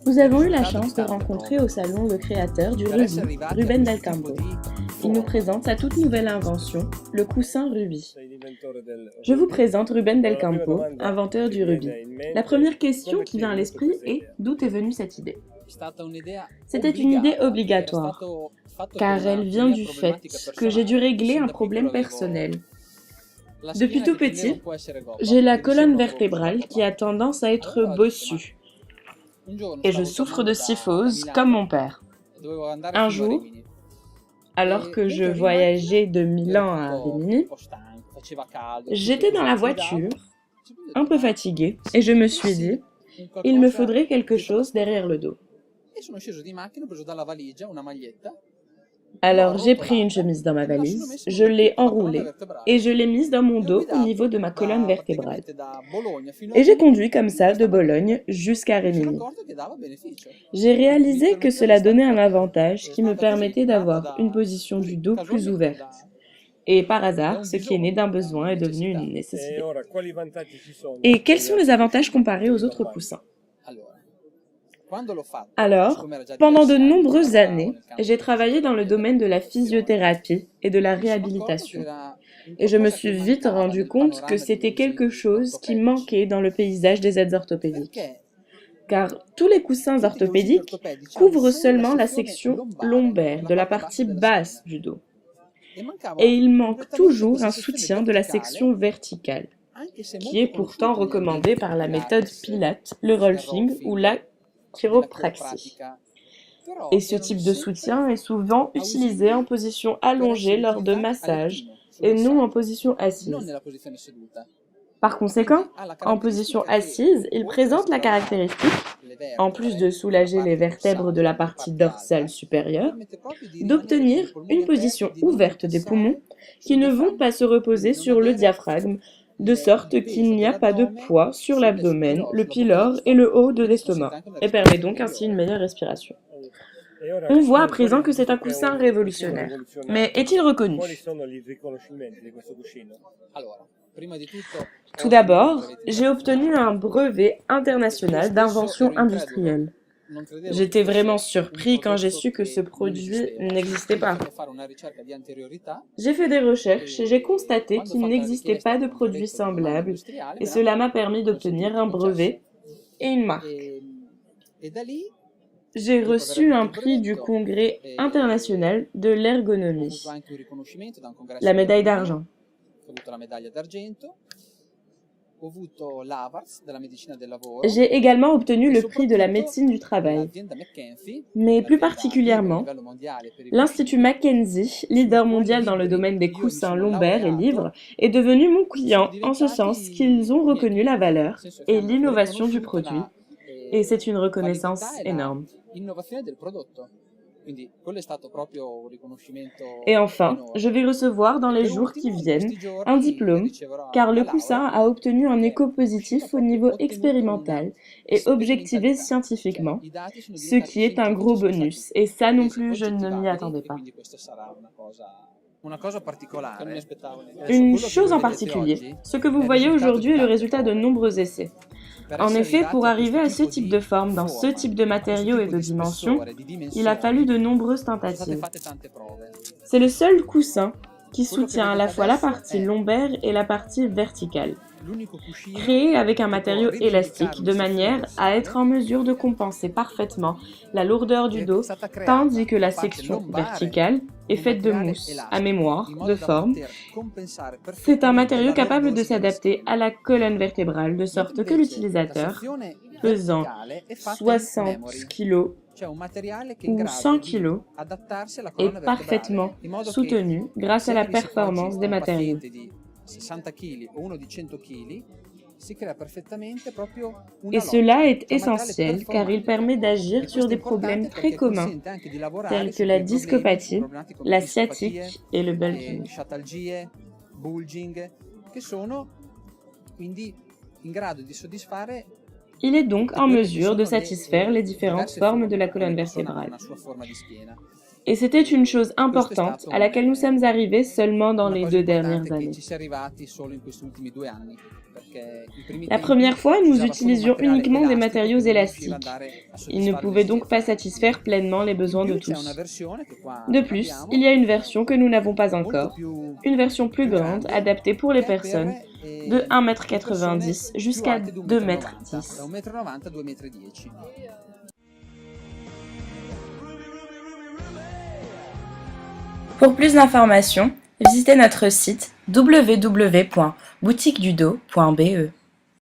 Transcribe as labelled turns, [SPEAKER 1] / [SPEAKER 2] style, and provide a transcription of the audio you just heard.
[SPEAKER 1] Nous avons eu la chance de rencontrer au salon le créateur du rubis, Ruben Del Campo. Il nous présente sa toute nouvelle invention, le coussin rubis. Je vous présente Ruben Del Campo, inventeur du rubis. La première question qui vient à l'esprit est d'où est venue cette idée? C'était une idée obligatoire, car elle vient du fait que j'ai dû régler un problème personnel. Depuis tout petit, j'ai la colonne vertébrale qui a tendance à être bossue, et je souffre de cyphose comme mon père. Un jour, alors que je voyageais de Milan à Rimini, j'étais dans la voiture, un peu fatiguée, et je me suis dit, il me faudrait quelque chose derrière le dos. Alors j'ai pris une chemise dans ma valise, je l'ai enroulée et je l'ai mise dans mon dos au niveau de ma colonne vertébrale. Et j'ai conduit comme ça de Bologne jusqu'à Rimini. J'ai réalisé que cela donnait un avantage qui me permettait d'avoir une position du dos plus ouverte. Et par hasard, ce qui est né d'un besoin est devenu une nécessité. Et quels sont les avantages comparés aux autres coussins? Alors, pendant de nombreuses années, j'ai travaillé dans le domaine de la physiothérapie et de la réhabilitation. Et je me suis vite rendu compte que c'était quelque chose qui manquait dans le paysage des aides orthopédiques. Car tous les coussins orthopédiques couvrent seulement la section lombaire de la partie basse du dos. Et il manque toujours un soutien de la section verticale, qui est pourtant recommandé par la méthode Pilates, le rolfing ou la chiropraxie. Et ce type de soutien est souvent utilisé en position allongée lors de massages et non en position assise. Par conséquent, en position assise, il présente la caractéristique, en plus de soulager les vertèbres de la partie dorsale supérieure, d'obtenir une position ouverte des poumons qui ne vont pas se reposer sur le diaphragme, de sorte qu'il n'y a pas de poids sur l'abdomen, le pylore et le haut de l'estomac, et permet donc ainsi une meilleure respiration. On voit à présent que c'est un coussin révolutionnaire. Mais est-il reconnu? Tout d'abord, j'ai obtenu un brevet international d'invention industrielle. J'étais vraiment surpris quand j'ai su que ce produit n'existait pas. J'ai fait des recherches et j'ai constaté qu'il n'existait pas de produit semblable et cela m'a permis d'obtenir un brevet et une marque. J'ai reçu un prix du Congrès international de l'ergonomie, la médaille d'argent. J'ai également obtenu le prix de la médecine du travail, mais plus particulièrement, l'Institut Mackenzie, leader mondial dans le domaine des coussins lombaires et livres, est devenu mon client en ce sens qu'ils ont reconnu la valeur et l'innovation du produit, et c'est une reconnaissance énorme. Et enfin, je vais recevoir dans les jours qui viennent un diplôme, car le coussin a obtenu un écho positif au niveau expérimental et objectivé scientifiquement, ce qui est un gros bonus, et ça non plus je ne m'y attendais pas. Une chose en particulier, ce que vous voyez aujourd'hui est le résultat de nombreux essais. En effet, pour arriver à ce type de forme, dans ce type de matériaux et de dimensions, il a fallu de nombreuses tentatives. C'est le seul coussin qui soutient à la fois la partie lombaire et la partie verticale, créé avec un matériau élastique de manière à être en mesure de compenser parfaitement la lourdeur du dos, tandis que la section verticale est faite de mousse, à mémoire, de forme. C'est un matériau capable de s'adapter à la colonne vertébrale, de sorte que l'utilisateur, pesant 60 kg ou 100 kg, est parfaitement soutenu grâce à la performance des matériaux. Et cela est essentiel car il permet d'agir sur des problèmes très communs tels que la discopathie, la sciatique et le bulging. Il est donc en mesure de satisfaire les différentes formes de la colonne vertébrale. Et c'était une chose importante à laquelle nous sommes arrivés seulement dans les 2 dernières années. La première fois, nous utilisions uniquement des matériaux élastiques. Ils ne pouvaient donc pas satisfaire pleinement les besoins de tous. De plus, il y a une version que nous n'avons pas encore, une version plus grande adaptée pour les personnes de 1,90 m jusqu'à 2,10 m. Pour plus d'informations, visitez notre site www.boutiquedudo.be.